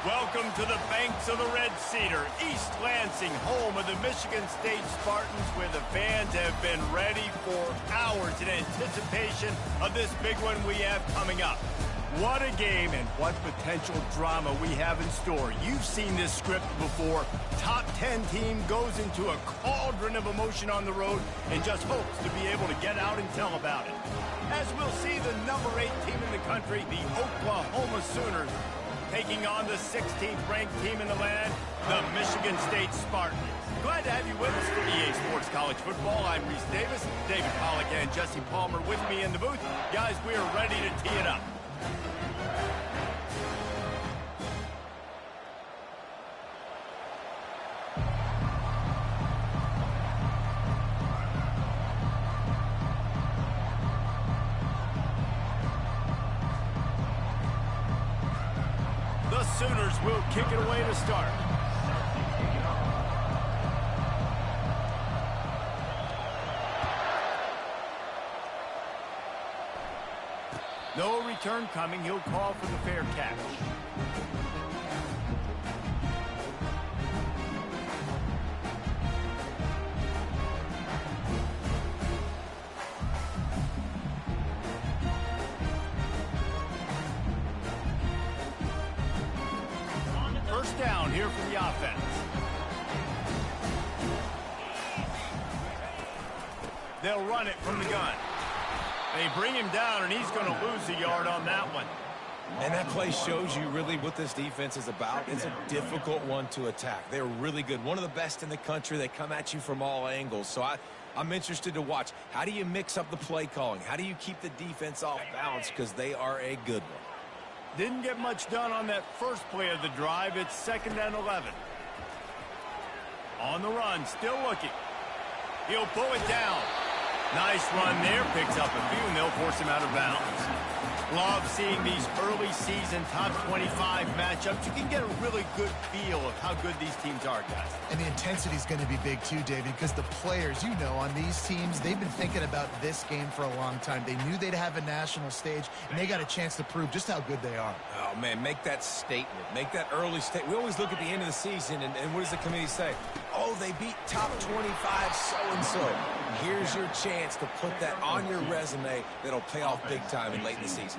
Welcome to the banks of the Red Cedar, East Lansing, home of the Michigan State Spartans, where the fans have been ready for hours in anticipation of this big one we have coming up. What a game and what potential drama we have in store. You've seen this script before. Top 10 team goes into a cauldron of emotion on the road and just hopes to be able to get out and tell about it. As we'll see the number 8 team in the country, the Oklahoma Sooners, taking on the 16th ranked team in the land, the Michigan State Spartans. Glad to have you with us for EA Sports College Football. I'm Reese Davis, David Pollack and Jesse Palmer with me in the booth. Guys, we are ready to tee it up. The Sooners will kick it away to start. No return coming. He'll call for the fair catch. First down here for the offense. They'll run it from the gun. They bring him down, and he's going to lose a yard on that one. And that play shows you really what this defense is about. It's a difficult one to attack. They're really good. One of the best in the country. They come at you from all angles. So I'm interested to watch. How do you mix up the play calling? How do you keep the defense off balance? Because they are a good one. Didn't get much done on that first play of the drive. It's 2nd and 11. On the run, still looking. He'll pull it down. Nice run there. Picks up a few, and they'll force him out of bounds. Love seeing these early season top 25 matchups. You can get a really good feel of how good these teams are, guys. And the intensity is going to be big too, David, because the players, you know, on these teams, they've been thinking about this game for a long time. They knew they'd have a national stage, and they got a chance to prove just how good they are. Oh, man, make that statement. Make that early statement. We always look at the end of the season, and what does the committee say? Oh, they beat top 25 so-and-so. Here's your chance to put that on your resume that'll pay off big time in late in the season.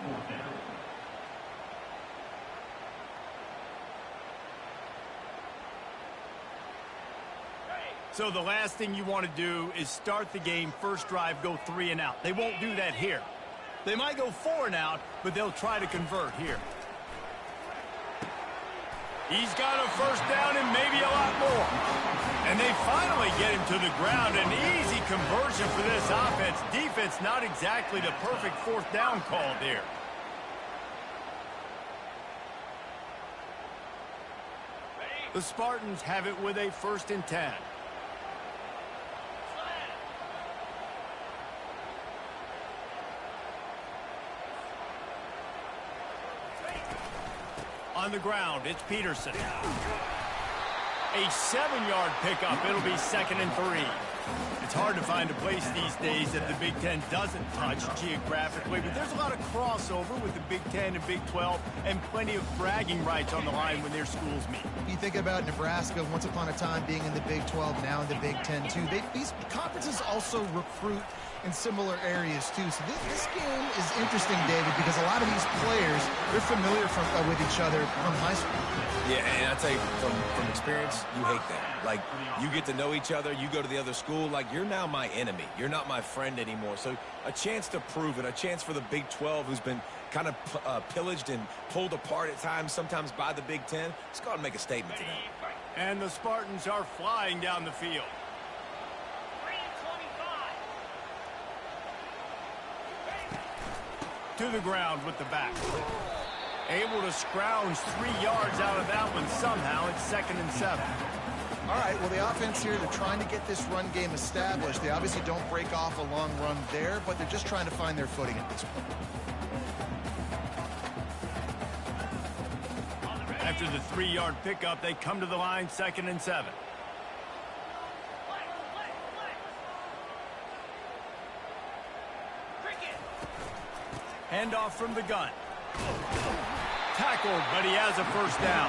So the last thing you want to do is start the game, first drive, go 3 and out. They won't do that here. They might go 4 and out, but they'll try to convert here. He's got a first down and maybe a lot more. And they finally get him to the ground. An easy conversion for this offense. Defense not exactly the perfect 4th down call there. The Spartans have it with a 1st and 10. On the ground, it's Peterson. A 7-yard pickup. It'll be 2nd and 3. It's hard to find a place these days that the Big Ten doesn't touch geographically, but there's a lot of crossover with the Big Ten and Big 12 and plenty of bragging rights on the line when their schools meet. You think about Nebraska, once upon a time being in the Big 12, now in the Big 10 too. These conferences also recruit in similar areas too. So this game is interesting, David, because a lot of these players, they're familiar with each other from high school. Yeah, and I tell you, from experience, you hate that. Like, you get to know each other, you go to the other school, like, you're now my enemy. You're not my friend anymore. So a chance to prove it, a chance for the Big 12, who's been kind of pillaged and pulled apart at times, sometimes by the Big 10. Let's go out and make a statement today. And the Spartans are flying down the field. To the ground with the back. Able to scrounge 3 yards out of that one somehow. It's 2nd and 7. All right, well, the offense here, they're trying to get this run game established. They obviously don't break off a long run there, but they're just trying to find their footing at this point. After the 3-yard pickup, they come to the line, 2nd and 7. Handoff from the gun. tackled, but he has a first down.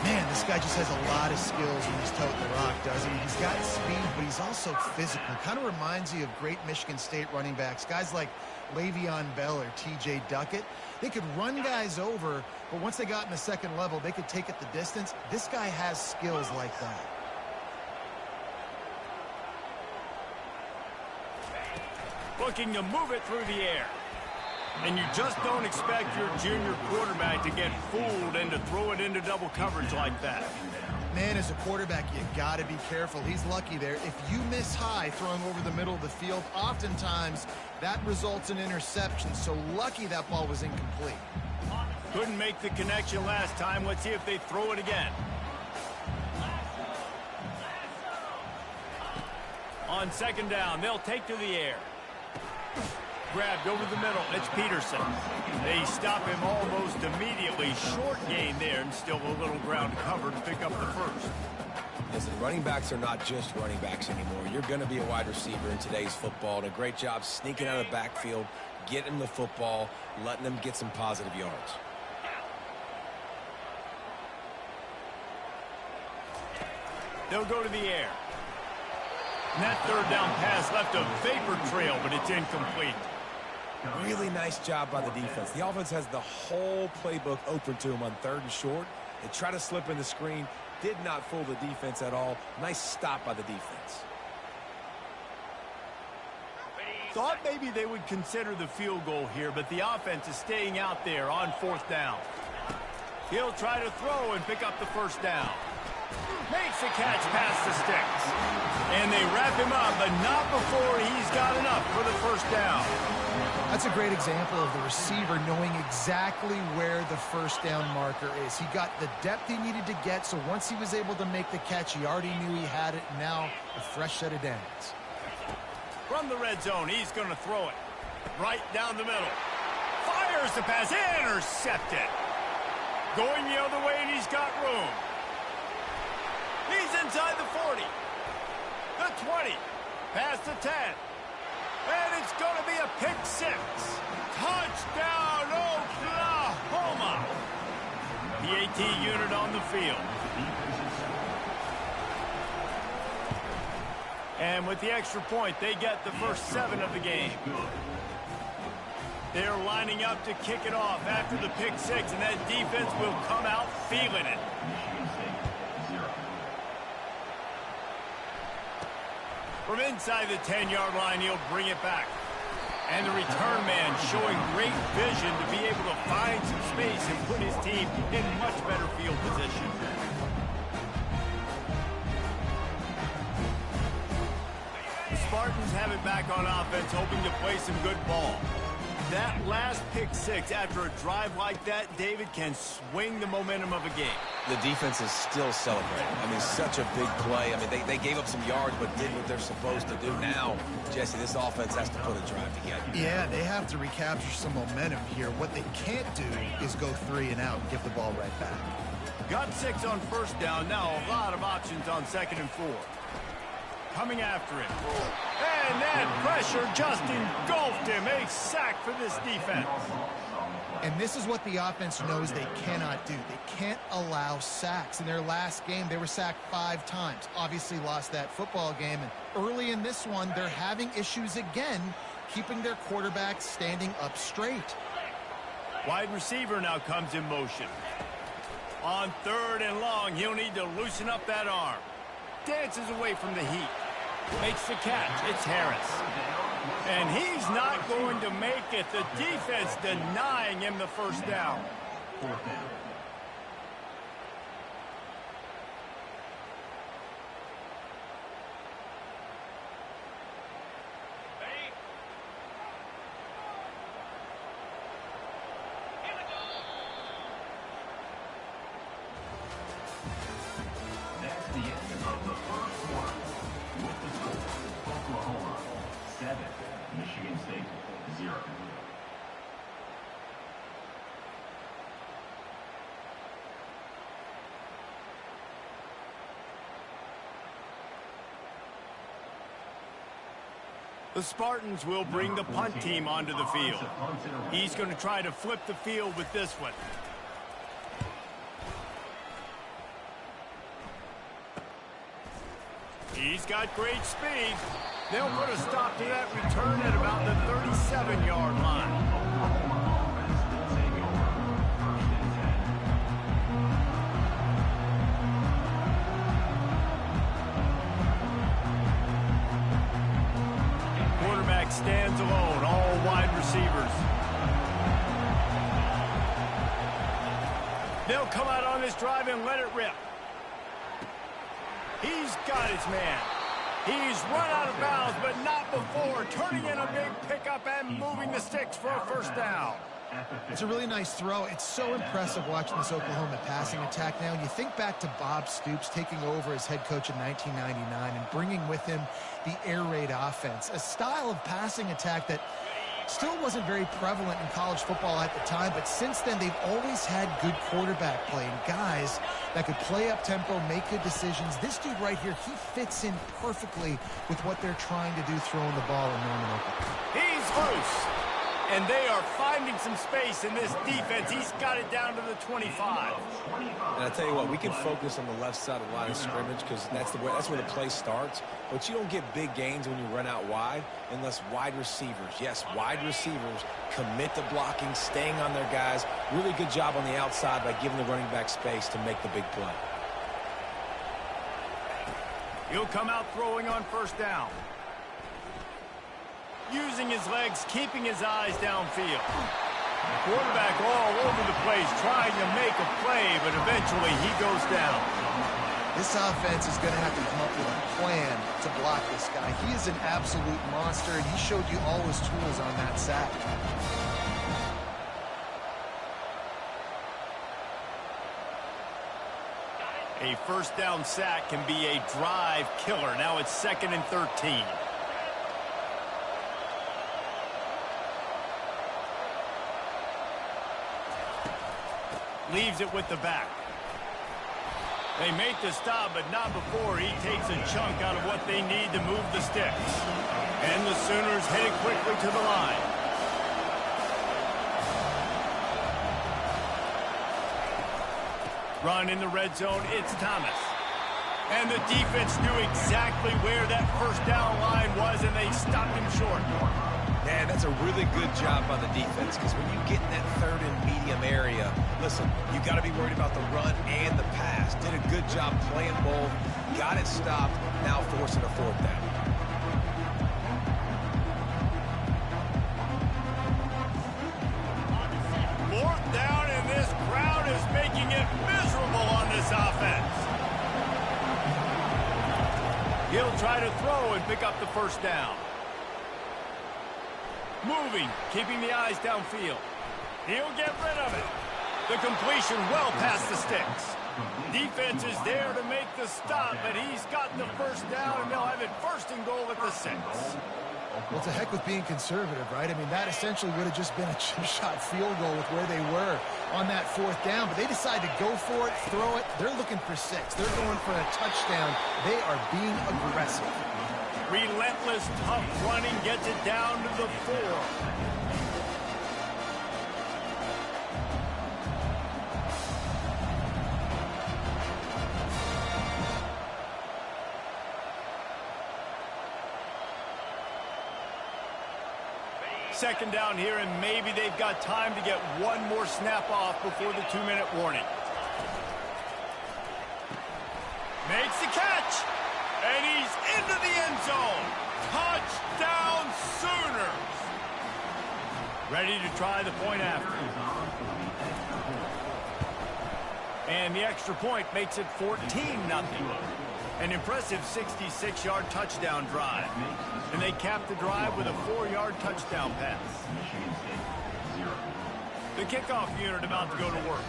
Man, this guy just has a lot of skills when he's toting the rock, doesn't he? He's got speed, but he's also physical. Kind of reminds you of great Michigan State running backs. Guys like Le'Veon Bell or T.J. Duckett. They could run guys over, but once they got in the second level, they could take it the distance. This guy has skills like that. Looking to move it through the air. And you just don't expect your junior quarterback to get fooled and to throw it into double coverage like that. Man, as a quarterback, you got to be careful. He's lucky there. If you miss high throwing over the middle of the field, oftentimes that results in interception. So lucky that ball was incomplete. Couldn't make the connection last time. Let's see if they throw it again. On second down, they'll take to the air. Grabbed over the middle. It's Peterson. They stop him almost immediately. Short gain there, and still a little ground to cover to pick up the first. Listen, running backs are not just running backs anymore. You're going to be a wide receiver in today's football. And a great job sneaking out of the backfield, getting the football, letting them get some positive yards. They'll go to the air. And that third down pass left a vapor trail, but it's incomplete. Really nice job by the defense. The offense has the whole playbook open to them on third and short. They try to slip in the screen. Did not fool the defense at all. Nice stop by the defense. Thought maybe they would consider the field goal here, but the offense is staying out there on fourth down. He'll try to throw and pick up the first down. Makes the catch past the sticks. And they wrap him up, but not before he's got enough for the first down. That's a great example of the receiver knowing exactly where the first down marker is. He got the depth he needed to get, so once he was able to make the catch, he already knew he had it. Now, a fresh set of downs. From the red zone, he's going to throw it. Right down the middle. Fires the pass. Intercepted. Going the other way, and he's got room. He's inside the 40. The 20. Past the 10. And it's going to be a pick six. Touchdown, Oklahoma. The AT unit on the field. And with the extra point, they get the first 7 of the game. They're lining up to kick it off after the pick six, and that defense will come out feeling it. From inside the 10-yard line, he'll bring it back. And the return man showing great vision to be able to find some space and put his team in much better field position. The Spartans have it back on offense, hoping to play some good ball. That last pick six after a drive like that, David, can swing the momentum of a game. The defense is still celebrating. I mean, such a big play. I mean, they gave up some yards but did what they're supposed to do. Now, Jesse, this offense has to put a drive together. Yeah, they have to recapture some momentum here. What they can't do is go 3 and out and give the ball right back. Got 6 on first down. Now a lot of options on 2nd and 4. Coming after it. And that pressure just engulfed him. A sack for this defense. And this is what the offense knows they cannot do. They can't allow sacks. In their last game, they were sacked 5 times. Obviously lost that football game. And early in this one, they're having issues again, keeping their quarterback standing up straight. Wide receiver now comes in motion. On 3rd and long, he'll need to loosen up that arm. Dances away from the heat. Makes the catch. It's Harris. And he's not going to make it. The defense denying him the first down. Michigan State 0. The Spartans will bring the punt team onto the field. He's going to try to flip the field with this one. He's got great speed. They'll put a stop to that return at about the 37-yard line. Quarterback stands alone, all wide receivers. They'll come out on this drive and let it rip. He's got his man. He's run out of bounds, but not before turning in a big pickup and moving the sticks for a first down. It's a really nice throw. It's so impressive watching this Oklahoma passing attack now. You think back to Bob Stoops taking over as head coach in 1999 and bringing with him the air raid offense, a style of passing attack that still wasn't very prevalent in college football at the time, but since then they've always had good quarterback play and guys that could play up tempo, make good decisions. This dude right here, he fits in perfectly with what they're trying to do throwing the ball in Norman, Oklahoma. He's loose. And they are finding some space in this defense. He's got it down to the 25. And I tell you what, we can focus on the left side of the line of scrimmage because that's where the play starts. But you don't get big gains when you run out wide unless wide receivers, yes, wide receivers, commit to blocking, staying on their guys. Really good job on the outside by giving the running back space to make the big play. He'll come out throwing on first down. Using his legs, keeping his eyes downfield. Quarterback all over the place, trying to make a play, but eventually he goes down. This offense is going to have to come up with a plan to block this guy. He is an absolute monster, and he showed you all his tools on that sack. A first down sack can be a drive killer. Now it's 2nd and 13. Leaves it with the back. They make the stop, but not before he takes a chunk out of what they need to move the sticks. And the Sooners headed quickly to the line. Run in the red zone, it's Thomas. And the defense knew exactly where that first down line was, and they stopped him short. Man, that's a really good job by the defense because when you get in that 3rd and medium area, listen, you got to be worried about the run and the pass. Did a good job playing both, got it stopped, now forcing a 4th down. Fourth down, and this crowd is making it miserable on this offense. He'll try to throw and pick up the first down. Moving, keeping the eyes downfield. He'll get rid of it. The completion well past the sticks. Defense is there to make the stop, but he's got the first down, and they'll have it 1st and goal at the 6. Well, to heck with being conservative, right? I mean, that essentially would have just been a chip shot field goal with where they were on that 4th down, but they decided to go for it, throw it. They're looking for 6. They're going for a touchdown. They are being aggressive. Relentless, tough running gets it down to the 4. Second down here, and maybe they've got time to get one more snap off before the 2-minute warning. Makes the catch, and he's into the end zone. Touchdown, Sooners! Ready to try the point after. And the extra point makes it 14-0. An impressive 66-yard touchdown drive. And they cap the drive with a 4-yard touchdown pass. The kickoff unit about to go to work.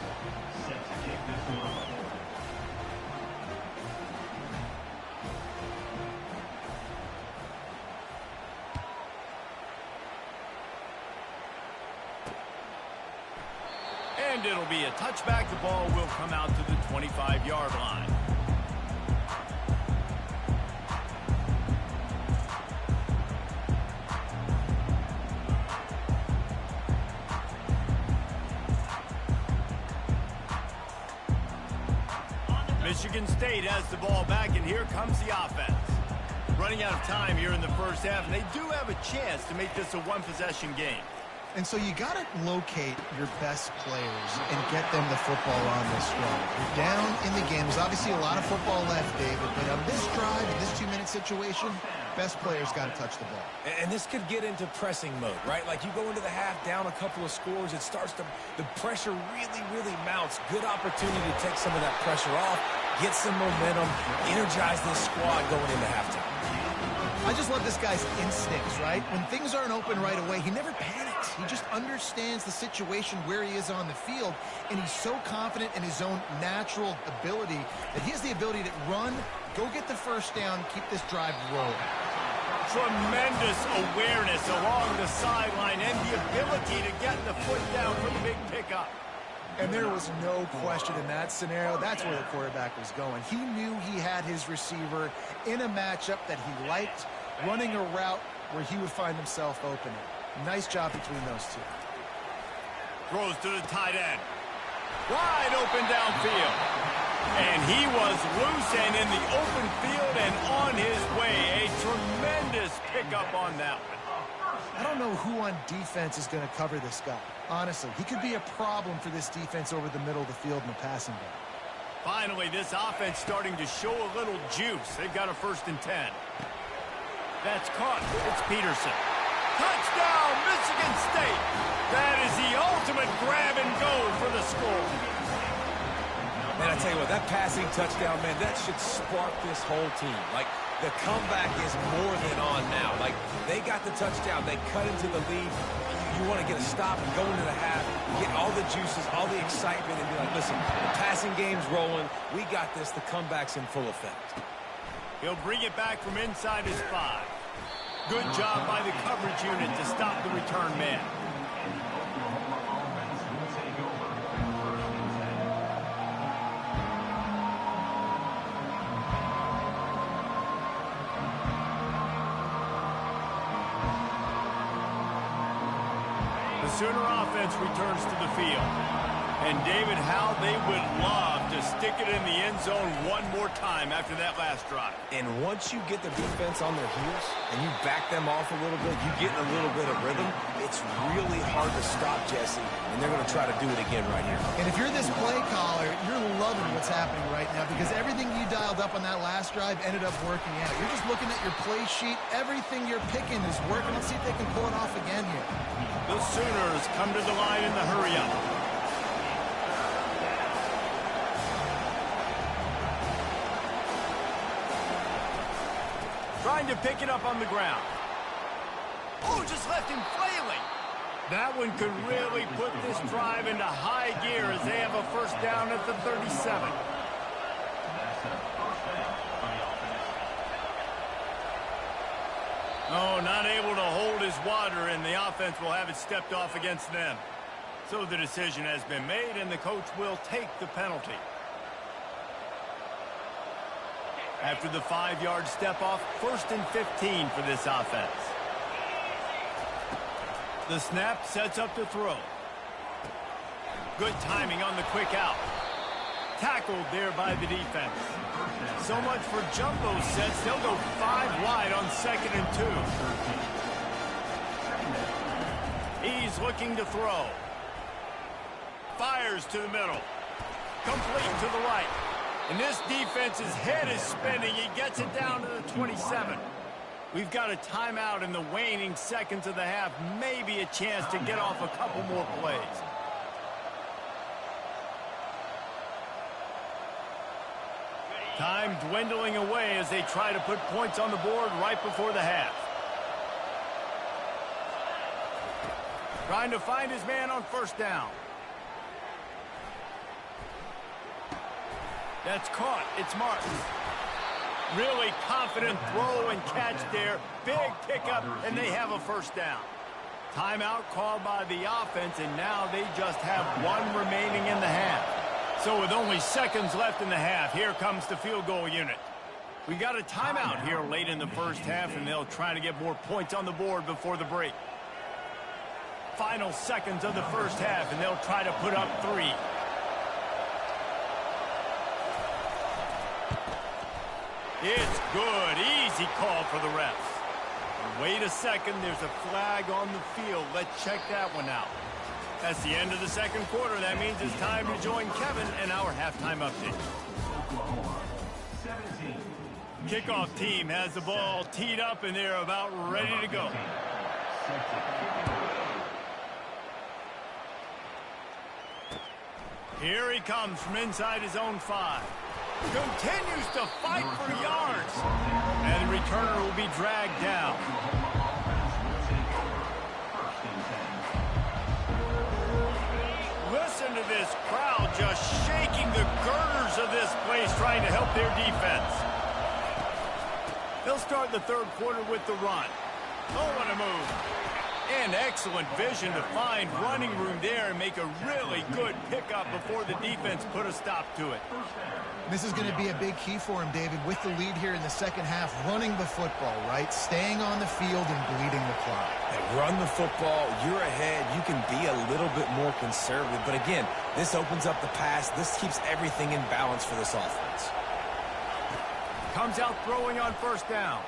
And it'll be a touchback. The ball will come out to the 25-yard line. Michigan State has the ball back, and here comes the offense. running out of time here in the first half, and they do have a chance to make this a one-possession game. And so you got to locate your best players and get them the football on this drive. You're down in the game. There's obviously a lot of football left, David, but on this drive, in this 2-minute situation, best players got to touch the ball. And this could get into pressing mode, right? Like you go into the half down a couple of scores, it starts to, the pressure really, really mounts. Good opportunity to take some of that pressure off, get some momentum, energize this squad going into halftime. I just love this guy's instincts, right? When things aren't open right away, he never panics. He just understands the situation where he is on the field, and he's so confident in his own natural ability that he has the ability to run, go get the first down, keep this drive rolling. Tremendous awareness along the sideline and the ability to get the foot down for the big pickup. And there was no question in that scenario. That's where the quarterback was going. He knew he had his receiver in a matchup that he liked, running a route where he would find himself open. Nice job between those two. Throws to the tight end. Wide open downfield. And he was loose and in the open field and on his way. A tremendous pickup on that one. I don't know who on defense is going to cover this guy. Honestly, he could be a problem for this defense over the middle of the field in the passing game. Finally, this offense starting to show a little juice. They've got a 1st and 10. That's caught. It's Peterson. Touchdown, Michigan State. That is the ultimate grab and go for the score. Man, I tell you what, that passing touchdown, man, that should spark this whole team. Like, the comeback is more than on now. Like, they got the touchdown. They cut into the lead. You want to get a stop and go into the half, get all the juices, all the excitement, and be like, listen, the passing game's rolling. We got this. The comeback's in full effect. He'll bring it back from inside his 5. Good job by the coverage unit to stop the return man. The Sooner offense returns to the field. And David, how they would love to stick it in the end zone one more time after that last drive. And once you get the defense on their heels and you back them off a little bit, you get in a little bit of rhythm, it's really hard to stop Jesse, and they're going to try to do it again right here. And if you're this play caller, you're loving what's happening right now because everything you dialed up on that last drive ended up working out. You're just looking at your play sheet. Everything you're picking is working. Let's see if they can pull it off again here. The Sooners come to the line in the hurry-up. Trying to pick it up on the ground. Oh, just left him flailing. That one could really put this drive into high gear as they have a 1st down at the 37. Oh, not able to hold his water, and the offense will have it stepped off against them. So the decision has been made, and the coach will take the penalty. After the 5-yard step off, 1st and 15 for this offense. The snap sets up to throw. Good timing on the quick out. Tackled there by the defense. So much for jumbo sets. They'll go 5 wide on 2nd and 2. He's looking to throw. Fires to the middle. Complete to the right. And this defense's head is spinning. He gets it down to the 27. We've got a timeout in the waning seconds of the half. Maybe a chance to get off a couple more plays. Time dwindling away as they try to put points on the board right before the half. Trying to find his man on 1st down. That's caught. It's marked. Really confident throw and catch there. Big pickup, and they have a 1st down. Timeout called by the offense, and now they just have 1 remaining in the half. So with only seconds left in the half, here comes the field goal unit. We got a timeout here late in the 1st half, and they'll try to get more points on the board before the break. Final seconds of the 1st half, and they'll try to put up 3. It's good. Easy call for the refs. Wait a second. There's a flag on the field. Let's check that one out. That's the end of the second quarter. That means it's time to join Kevin and our halftime update. Kickoff team has the ball teed up, and they're about ready to go. Here he comes from inside his own 5. Continues to fight for yards. And the returner will be dragged down. Listen to this crowd just shaking the girders of this place, trying to help their defense. They'll start the third quarter with the run. Oh, what a move. And excellent vision to find running room there and make a really good pickup before the defense put a stop to it. This is going to be a big key for him, David, with the lead here in the second half, running the football, right? Staying on the field and bleeding the clock. Hey, run the football. You're ahead. You can be a little bit more conservative. But again, this opens up the pass. This keeps everything in balance for this offense. Comes out throwing on first down.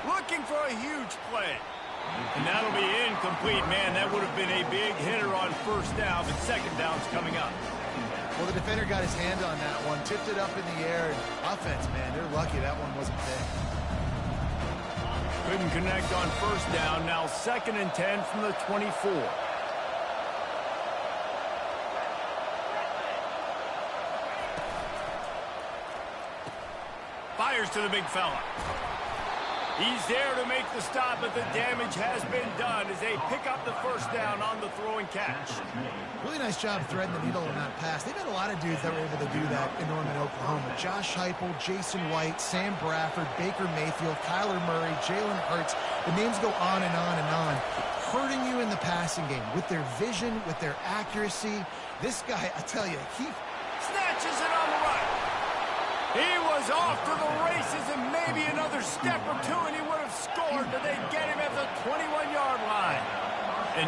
Looking for a huge play. And that'll be incomplete, man. That would have been a big hitter on first down, but second down's coming up. Well, the defender got his hand on that one, tipped it up in the air, and offense, man, they're lucky that one wasn't big. Couldn't connect on first down. Now 2nd and 10 from the 24. Fires to the big fella. He's there to make the stop, but the damage has been done as they pick up the first down on the throw and catch. Really nice job threading the needle on that pass. They've had a lot of dudes that were able to do that in Norman, Oklahoma. Josh Heupel, Jason White, Sam Bradford, Baker Mayfield, Kyler Murray, Jalen Hurts. The names go on and on and on. Hurting you in the passing game with their vision, with their accuracy. This guy, I tell you, he snatches it on the run. He was off to the races, and maybe another step or two, and he would have scored, but they get him at the 21-yard line.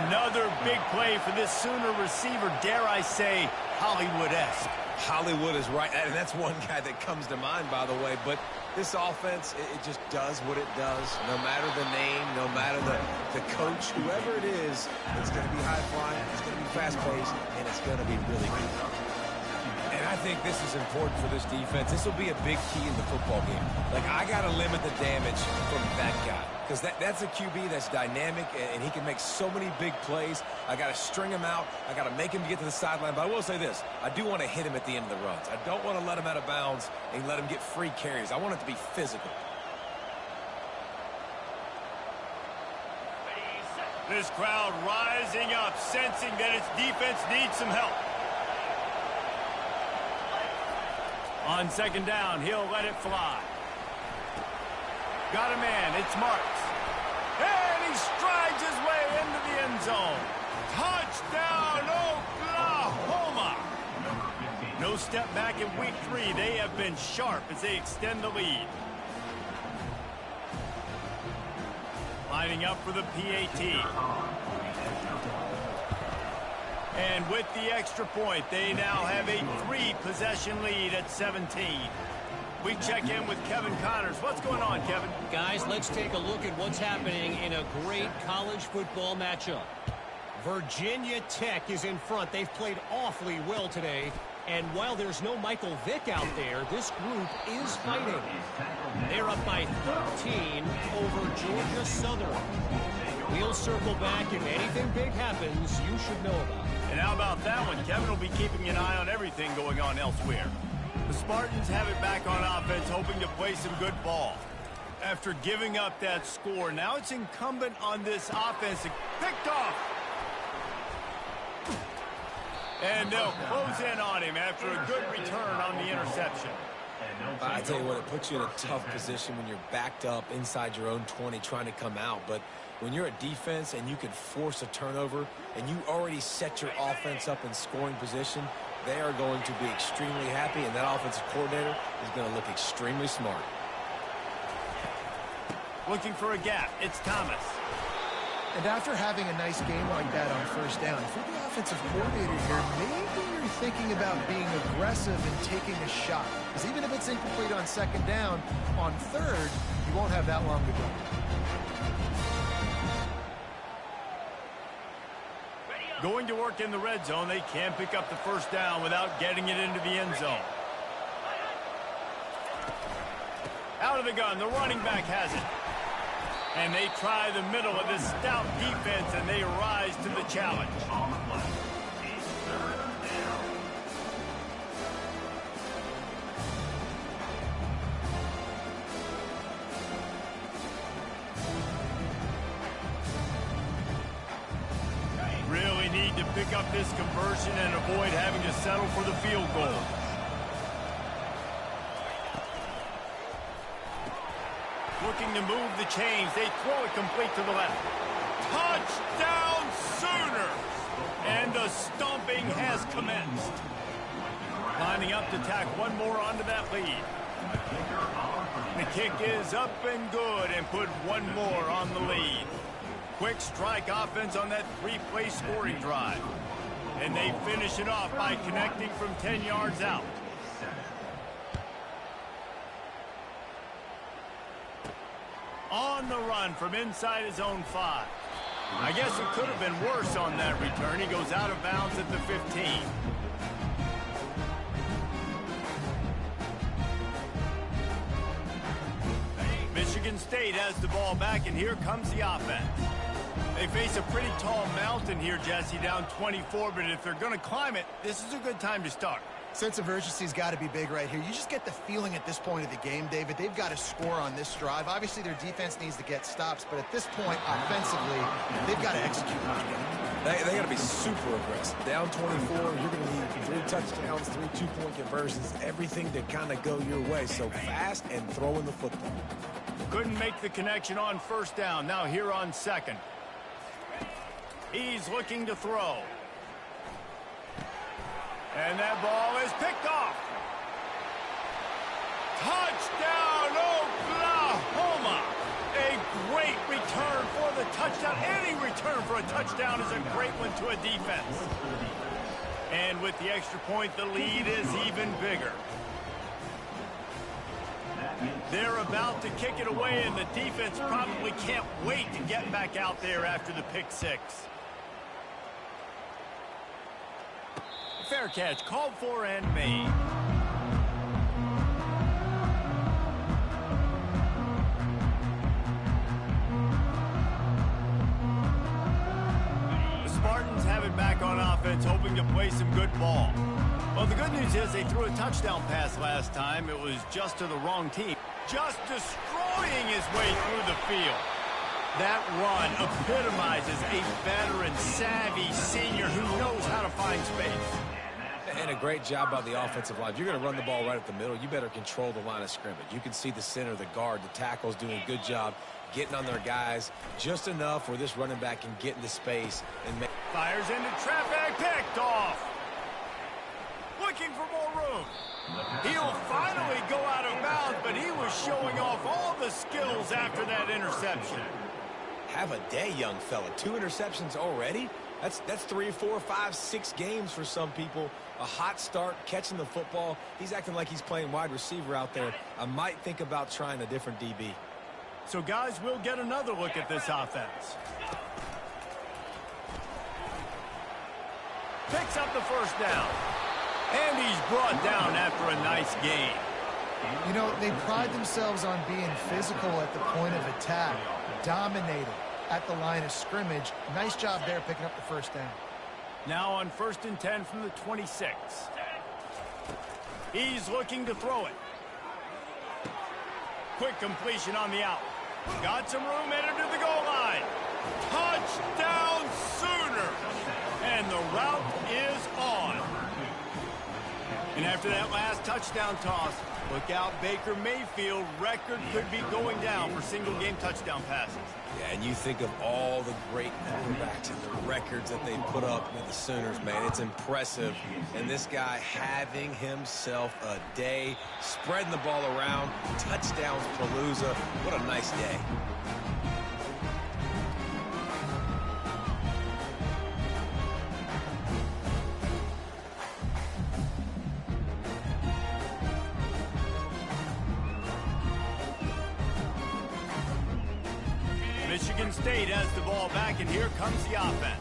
Another big play for this Sooner receiver, dare I say, Hollywood-esque. Hollywood is right, and that's one guy that comes to mind, by the way. But this offense, it just does what it does. No matter the name, no matter the coach, whoever it is, it's going to be high-flying, it's going to be fast-paced, and it's going to be really good. And I think this is important for this defense. This will be a big key in the football game. Like, I got to limit the damage from that guy. Because that's a QB that's dynamic, and he can make so many big plays. I got to string him out. I got to make him get to the sideline. But I will say this. I do want to hit him at the end of the runs. I don't want to let him out of bounds and let him get free carries. I want it to be physical. This crowd rising up, sensing that its defense needs some help. On second down, he'll let it fly. Got a man, it's Marks. And he strides his way into the end zone. Touchdown, Oklahoma! No step back in week 3. They have been sharp as they extend the lead. Lining up for the PAT. And with the extra point, they now have a 3-possession lead at 17. We check in with Kevin Connors. What's going on, Kevin? Guys, let's take a look at what's happening in a great college football matchup. Virginia Tech is in front. They've played awfully well today. And while there's no Michael Vick out there, this group is fighting. They're up by 13 over Georgia Southern. We'll circle back. If anything big happens, you should know about it. And how about that one? Kevin will be keeping an eye on everything going on elsewhere. The Spartans have it back on offense, hoping to play some good ball. After giving up that score, now it's incumbent on this offense to picked off. And they'll close in on him after a good return on the interception. I tell you what, it puts you in a tough position when you're backed up inside your own 20 trying to come out. But when you're a defense and you can force a turnover and you already set your offense up in scoring position, they are going to be extremely happy, and that offensive coordinator is going to look extremely smart. Looking for a gap. It's Thomas. And after having a nice game like that on first down, if you're the offensive coordinator here, maybe you're thinking about being aggressive and taking a shot. Because even if it's incomplete on second down, on third, you won't have that long to go. Going to work in the red zone, they can't pick up the first down without getting it into the end zone. Out of the gun, the running back has it. And they try the middle of this stout defense, and they rise to the challenge. Really need to pick up this conversion and avoid having to settle for the field goal. Looking to move the chains. They throw it complete to the left. Touchdown Sooners! And the stomping has commenced. Lining up to tack one more onto that lead. The kick is up and good and put one more on the lead. Quick strike offense on that three-play scoring drive. And they finish it off by connecting from 10 yards out. On the run from inside his own 5. I guess it could have been worse on that return. He goes out of bounds at the 15. Michigan State has the ball back, and here comes the offense. They face a pretty tall mountain here, Jesse, down 24, but if they're going to climb it, this is a good time to start. Sense of urgency's got to be big right here. You just get the feeling at this point of the game, David, they've got to score on this drive. Obviously, their defense needs to get stops, but at this point, offensively, they've got to execute much better. They got to be super aggressive. Down 24, you're going to need 3 touchdowns, 3 two-point conversions, everything to kind of go your way. So fast and throwing the football. Couldn't make the connection on first down. Now here on second. He's looking to throw. And that ball is picked off. Touchdown, Oklahoma. A great return for the touchdown. Any return for a touchdown is a great one to a defense. And with the extra point, the lead is even bigger. They're about to kick it away, and the defense probably can't wait to get back out there after the pick six. Fair catch, called for and made. The Spartans have it back on offense, hoping to play some good ball. Well, the good news is they threw a touchdown pass last time. It was just to the wrong team. Just destroying his way through the field. That run epitomizes a veteran, savvy senior who knows how to find space. And a great job by the offensive line. If you're going to run the ball right up the middle, you better control the line of scrimmage. You can see the center, the guard, the tackles doing a good job getting on their guys just enough where this running back can get into space and make. Fires into traffic, picked off. Looking for more room. He'll finally go out of bounds, but he was showing off all the skills after that interception. Have a day, young fella. 2 interceptions already? That's 3, 4, 5, 6 games for some people. A hot start, catching the football. He's acting like he's playing wide receiver out there. I might think about trying a different DB. So, guys, we'll get another look at this offense. Picks up the first down. And he's brought down after a nice gain. You know, they pride themselves on being physical at the point of attack, dominating at the line of scrimmage. Nice job there picking up the first down. Now on 1st and 10 from the 26. He's looking to throw it. Quick completion on the out. Got some room, entered to the goal line. Touchdown Sooners! And the route is on. And after that last touchdown toss, look out, Baker Mayfield. Record could be going down for single-game touchdown passes. Yeah, and you think of all the great quarterbacks and the records that they put up with the Sooners, man. It's impressive. And this guy having himself a day, spreading the ball around, touchdowns palooza. What a nice day. Michigan State has the ball back, and here comes the offense.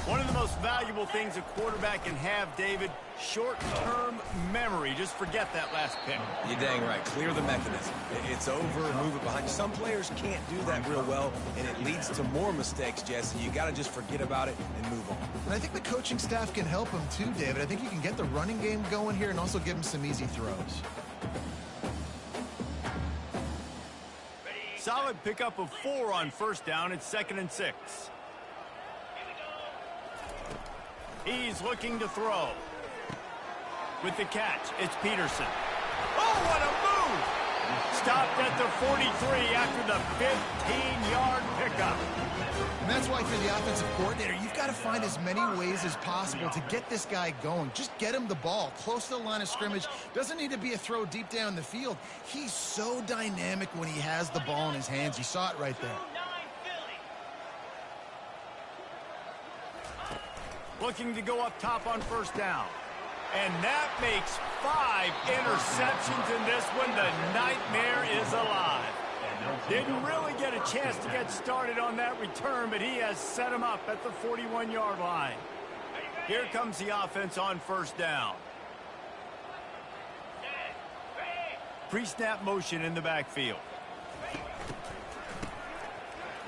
One of the most valuable things a quarterback can have, David, short-term memory. Just forget that last pick. You're dang right. Clear the mechanism. It's over, move it behind you. Some players can't do that real well, and it leads to more mistakes, Jesse. You got to just forget about it and move on. And I think the coaching staff can help him too, David. I think you can get the running game going here and also give him some easy throws. Solid pickup of 4 on first down. It's 2nd and 6. He's looking to throw. With the catch, it's Peterson. Oh, what a move! Stopped at the 43 after the 15-yard pickup. And that's why, for the offensive coordinator, you've got to find as many ways as possible to get this guy going. Just get him the ball close to the line of scrimmage. Doesn't need to be a throw deep down the field. He's so dynamic when he has the ball in his hands. You saw it right there. Looking to go up top on first down. And that makes 5 interceptions in this one. The nightmare is alive. Didn't really get a chance to get started on that return, but he has set him up at the 41-yard line. Here comes the offense on first down. Pre-snap motion in the backfield.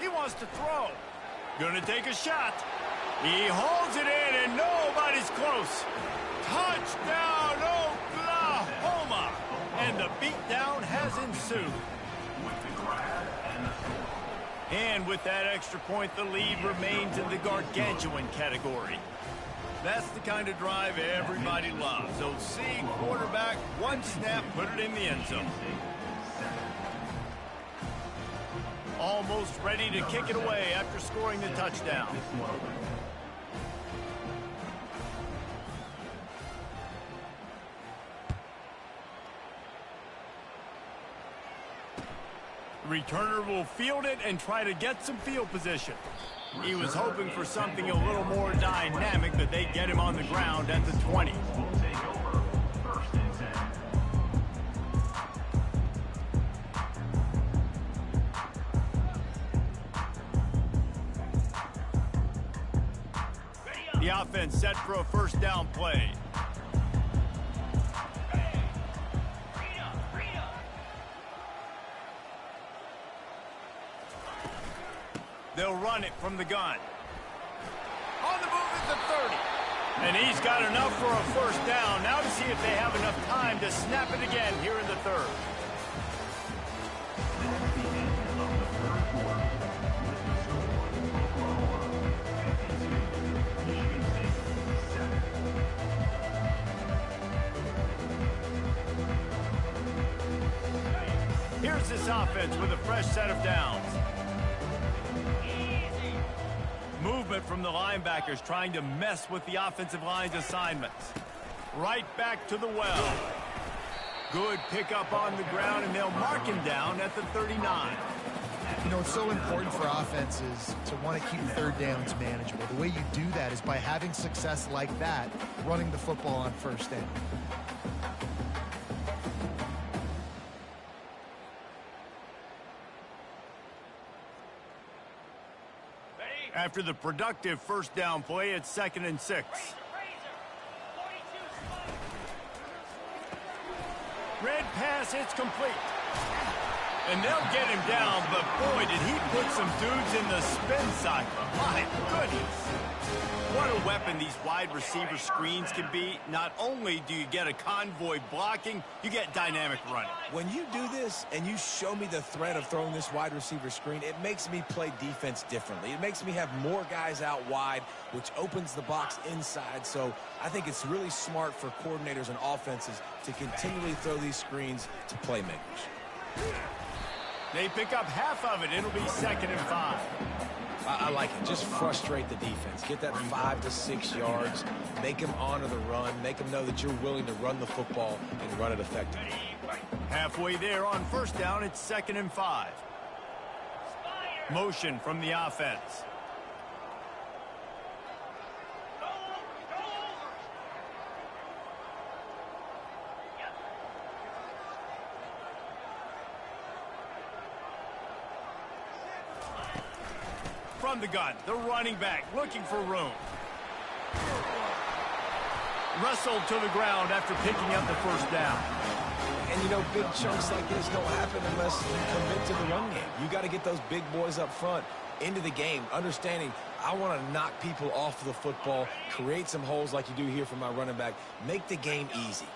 He wants to throw. Gonna take a shot. He holds it in, and nobody's close. Touchdown, Oklahoma! And the beatdown has ensued. And with that extra point, the lead remains in the gargantuan category. That's the kind of drive everybody loves. OC quarterback, one snap, put it in the end zone. Almost ready to kick it away after scoring the touchdown. Returner will field it and try to get some field position. He was hoping for something a little more dynamic, but they get him on the ground at the 20. The offense set for a first down play. They'll run it from the gun. On the move at the 30. And he's got enough for a first down. Now to see if they have enough time to snap it again here in the third. Here's this offense with a fresh set of downs. Movement from the linebackers trying to mess with the offensive line's assignments. Right back to the well. Good pickup on the ground, and they'll mark him down at the 39. You know, it's so important for offenses to want to keep third downs manageable. The way you do that is by having success like that, running the football on first down. After the productive first down play, it's 2nd and 6. Red pass, it's complete. And they'll get him down, but boy, did he put some dudes in the spin cycle. My goodness. What a weapon these wide receiver screens can be. Not only do you get a convoy blocking, you get dynamic running. When you do this and you show me the threat of throwing this wide receiver screen, it makes me play defense differently. It makes me have more guys out wide, which opens the box inside. So I think it's really smart for coordinators and offenses to continually throw these screens to playmakers. They pick up half of it. It'll be 2nd and 5. I like it. Just frustrate the defense. Get that 5 to 6 yards. Make them honor the run. Make them know that you're willing to run the football and run it effectively. Halfway there on first down, it's 2nd and 5. Motion from the offense. from the gun. The running back looking for room. Wrestled to the ground after picking up the first down. And, you know, big chunks like this don't happen unless you commit to the run game. You got to get those big boys up front into the game, understanding I want to knock people off the football, create some holes like you do here for my running back, make the game easy.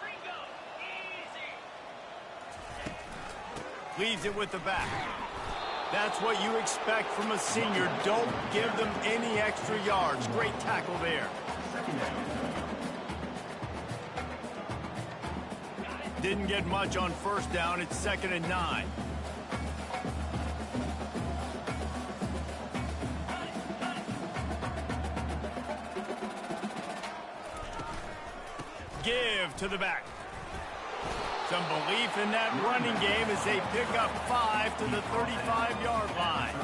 Leaves it with the back. That's what you expect from a senior. Don't give them any extra yards. Great tackle there. Didn't get much on first down. It's 2nd and 9. Give to the back. Some belief in that running game as they pick up 5 to the 35-yard line.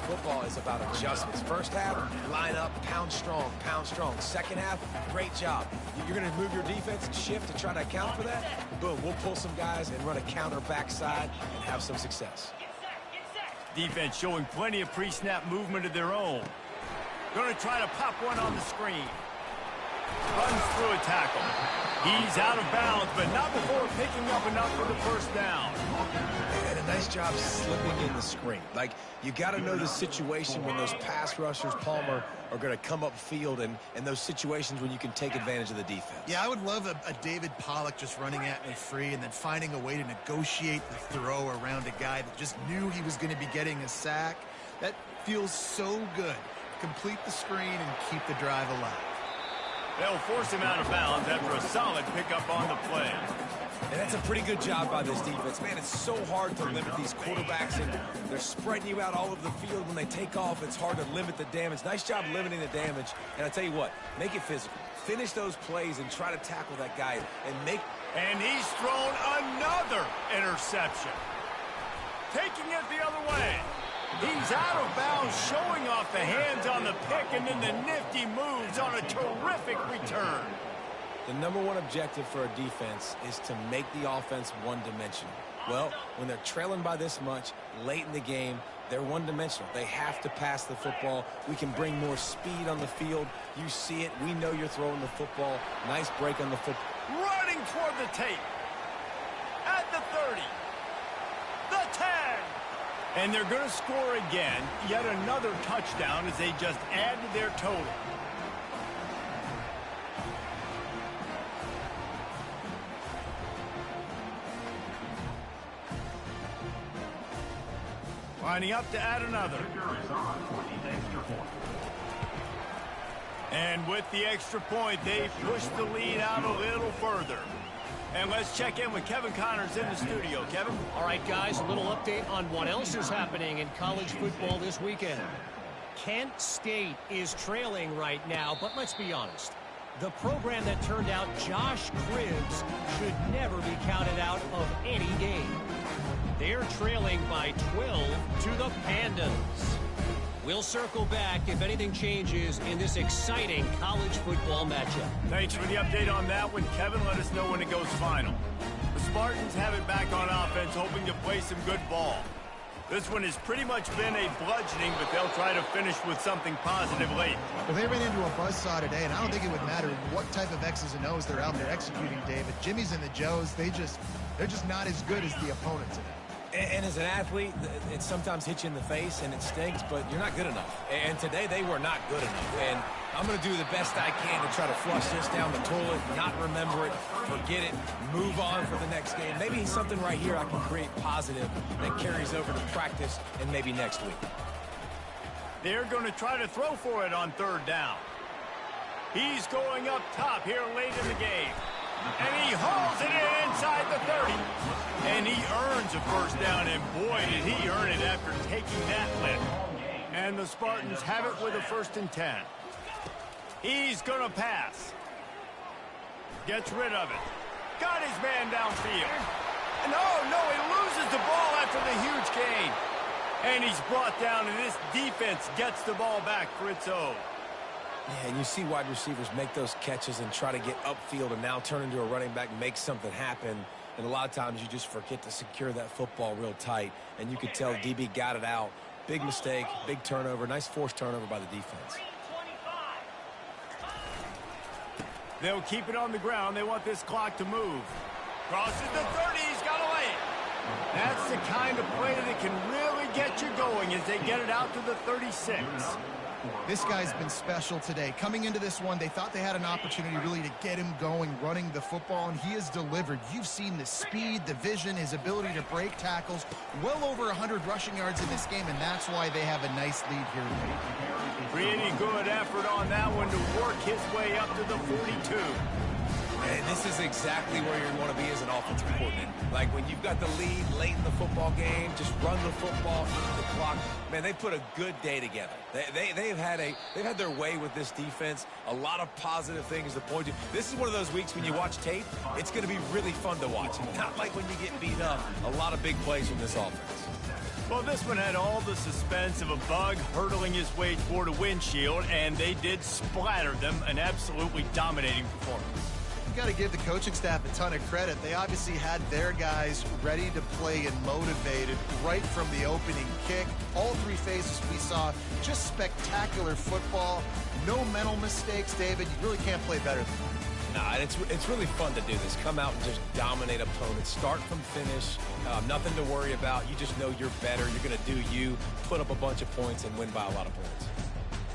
Football is about adjustments. First half, line up, pound strong, pound strong. Second half, great job. You're going to move your defense, shift to try to account for that. Boom, we'll pull some guys and run a counter backside and have some success. Defense showing plenty of pre-snap movement of their own. Going to try to pop one on the screen. Runs through a tackle. He's out of bounds, but not before picking up enough for the first down. And a nice job slipping in the screen. Like, you got to know the situation when those pass rushers, Palmer, are going to come up field and those situations when you can take advantage of the defense. Yeah, I would love a David Pollock just running at me free and then finding a way to negotiate the throw around a guy that just knew he was going to be getting a sack. That feels so good. Complete the screen and keep the drive alive. They'll force him out of bounds after a solid pickup on the play. And that's a pretty good job by this defense. Man, it's so hard to limit these quarterbacks, and they're spreading you out all over the field. When they take off, it's hard to limit the damage. Nice job limiting the damage. And I tell you what, make it physical. Finish those plays and try to tackle that guy and make... And he's thrown another interception. Taking it the other way. He's out of bounds, showing off the hands on the pick, and then the nifty moves on a terrific return. The number one objective for a defense is to make the offense one-dimensional. Well, when they're trailing by this much, late in the game, they're one-dimensional. They have to pass the football. We can bring more speed on the field. You see it. We know you're throwing the football. Nice break on the football. Running toward the tape. At the 30. The 10. And they're going to score again. Yet another touchdown as they just add to their total. Lining up to add another. And with the extra point, they push the lead out a little further. And let's check in with Kevin Connors in the studio. Kevin? All right, guys, a little update on what else is happening in college football this weekend. Kent State is trailing right now, but let's be honest. The program that turned out Josh Cribbs should never be counted out of any game. They're trailing by 12 to the Pandas. We'll circle back if anything changes in this exciting college football matchup. Thanks for the update on that one, Kevin. Let us know when it goes final. The Spartans have it back on offense, hoping to play some good ball. This one has pretty much been a bludgeoning, but they'll try to finish with something positive late. Well, they ran into a buzzsaw today, and I don't think it would matter what type of X's and O's they're out there executing, David. Jimmy's and the Joes, they're just not as good as the opponent today. And as an athlete, it sometimes hits you in the face and it stinks, but you're not good enough. And today they were not good enough. And I'm going to do the best I can to try to flush this down the toilet, not remember it, forget it, move on for the next game. Maybe something right here I can create positive that carries over to practice and maybe next week. They're going to try to throw for it on third down. He's going up top here late in the game. And he hauls it in inside the 30. And he earns a first down, and boy, did he earn it after taking that lift. And the Spartans have it with a 1st and 10. He's going to pass. Gets rid of it. Got his man downfield. And no, he loses the ball after the huge gain. And he's brought down, and this defense gets the ball back for its own. Yeah, and you see wide receivers make those catches and try to get upfield and now turn into a running back and make something happen. And a lot of times you just forget to secure that football real tight. And you could tell DB got it out Big mistake, big turnover, nice forced turnover by the defense. They'll keep it on the ground. They want this clock to move. Crosses the 30. He's got to lay it. That's the kind of play that can really get you going as they get it out to the 36. This guy's been special today. Coming into this one, they thought they had an opportunity really to get him going, running the football, and he has delivered. You've seen the speed, the vision, his ability to break tackles. Well over 100 rushing yards in this game, and that's why they have a nice lead here late. Pretty good effort on that one to work his way up to the 42. And this is exactly where you want to be as an offensive coordinator. Like when you've got the lead late in the football game, just run the football, eat the clock. Man, they put a good day together. They've had their way with this defense. A lot of positive things to point to. This is one of those weeks when you watch tape, it's going to be really fun to watch. Not like when you get beat up. A lot of big plays from this offense. Well, this one had all the suspense of a bug hurtling his way toward a windshield, and they did splatter them. An absolutely dominating performance. Got to give the coaching staff a ton of credit. They obviously had their guys ready to play and motivated right from the opening kick. All three phases we saw just spectacular football. No mental mistakes, David. You really can't play better than that. Nah, it's really fun to do this. Come out and just dominate opponents. Start from finish. Nothing to worry about. You just know you're better. You're going to do you, put up a bunch of points, and win by a lot of points.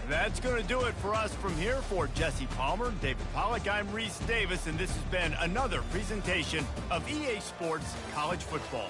That's going to do it for us from here. For Jesse Palmer, David Pollack, I'm Reese Davis, and this has been another presentation of EA Sports College Football.